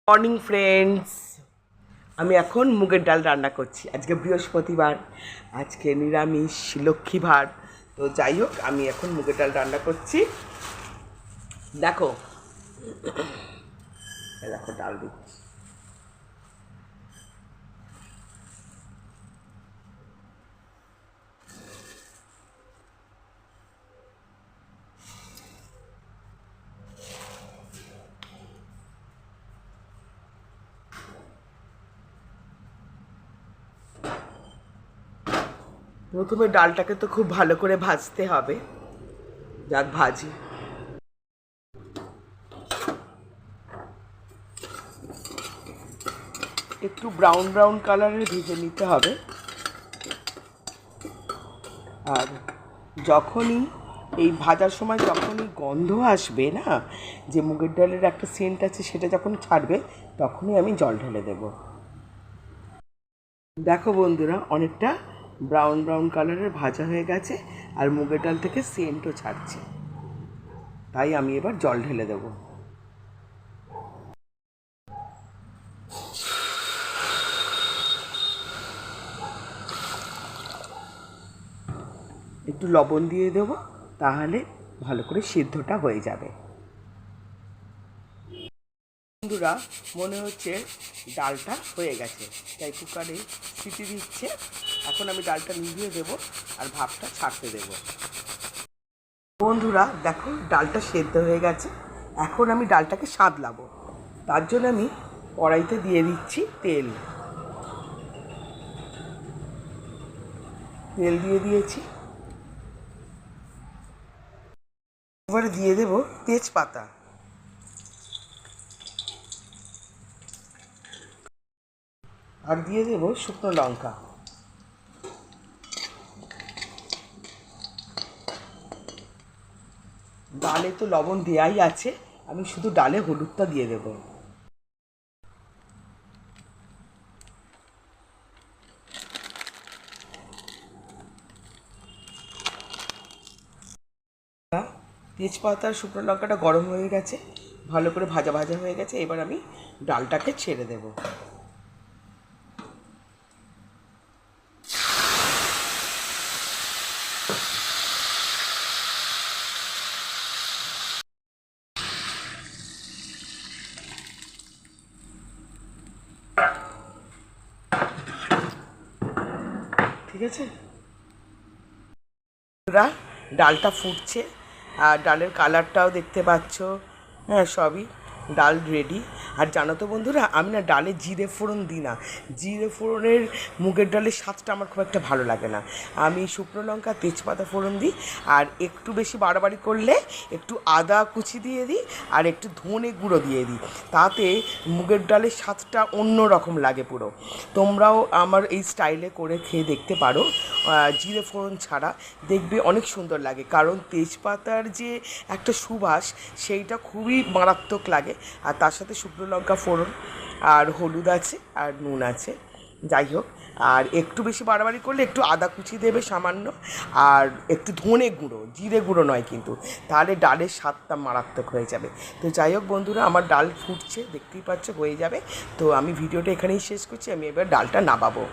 Morning friends, আমি এখন মুগের ডাল রান্না করছি। আজকে বৃহস্পতিবার, আজকে নিরামিষ লক্ষ্মীবার। তো যাই হোক, আমি এখন মুগের ডাল রান্না করছি। দেখো দেখো ডাল দিচ্ছি। প্রথমে ডালটাকে তো খুব ভালো করে ভাজতে হবে। যাক, ভাজি। একটু ব্রাউন ব্রাউন কালারের ভেজে নিতে হবে। আর যখনই এই ভাজার সময় যখনই গন্ধ আসবে না, যে মুগের ডালের একটা সেন্ট আছে, সেটা যখন ছাড়বে তখনই আমি জল ঢেলে দেব। দেখো বন্ধুরা, অনেকটা ব্রাউন ব্রাউন কালারের ভাজা হয়ে গেছে আর মুগের ডাল থেকে সেন্টও ছাড়ছে। তাই আমি এবার জল ঢেলে দেব। একটু লবণ দিয়ে দেব, তাহলে ভালো করে সিদ্ধটা হয়ে যাবে। বন্ধুরা, মনে হচ্ছে ডালটা হয়ে গেছে, তাই কুকারে সিটি দিচ্ছে। এখন আমি ডালটা নিভিয়ে দেব আর ভাপটা ছাড়তে দেব। বন্ধুরা দেখো, ডালটা সেদ্ধ হয়ে গেছে। এখন আমি ডালটাকে সাঁতলাবো। তার জন্য আমি কড়াইতে দিয়ে দিচ্ছি তেল। তেল দিয়ে দিয়েছি। এবারে দিয়ে দেব তেজপাতা, আর দিয়ে দেব শুকনো লঙ্কা। ডালে তো লবণ দেওয়াই আছে, আমি শুধু ডালে হলুদটা দিয়ে দেব। তেজপাতা আর শুকনো লঙ্কাটা গরম হয়ে গেছে, ভালো করে ভাজা ভাজা হয়ে গেছে। এবার আমি ডালটাকে ছেড়ে দেব। ঠিক আছে, ডালটা ফুটছে আর ডালের কালারটাও দেখতে পাচ্ছ। হ্যাঁ, সবই ডাল রেডি। আর জানো তো বন্ধুরা, আমি না ডালে জিরে ফোড়ন দিই না। জিরে ফোড়নের মুগের ডালের স্বাদটা আমার খুব একটা ভালো লাগে না। আমি শুকনো লঙ্কা, তেজপাতা ফোড়ন দিই। আর একটু বেশি বাড়াবাড়ি করলে একটু আদা কুচি দিয়ে দিই আর একটু ধনে গুঁড়ো দিয়ে দিই। তাতে মুগের ডালের স্বাদটা অন্য রকম লাগে পুরো। তোমরাও আমার এই স্টাইলে করে খেয়ে দেখতে পারো, জিরে ফোড়ন ছাড়া। দেখবে অনেক সুন্দর লাগে, কারণ তেজপাতার যে একটা সুবাস, সেইটা খুবই মারাত্মক লাগে। আর তার সাথে শুকনো লঙ্কা ফোড়ন আর হলুদ আছে আর নুন আছে। যাই হোক, আর একটু বেশি বাড়াবাড়ি করলে একটু আদা কুচি দেবে সামান্য, আর একটু ধনে গুঁড়ো, জিরে গুঁড়ো নয় কিন্তু, তাহলে ডালের স্বাদটা মারাত্মক হয়ে যাবে। তো যাই হোক বন্ধুরা, আমার ডাল ফুটছে, দেখতেই পাচ্ছ হয়ে যাবে। তো আমি ভিডিওটা এখানেই শেষ করছি। আমি এবার ডালটা নামাবো।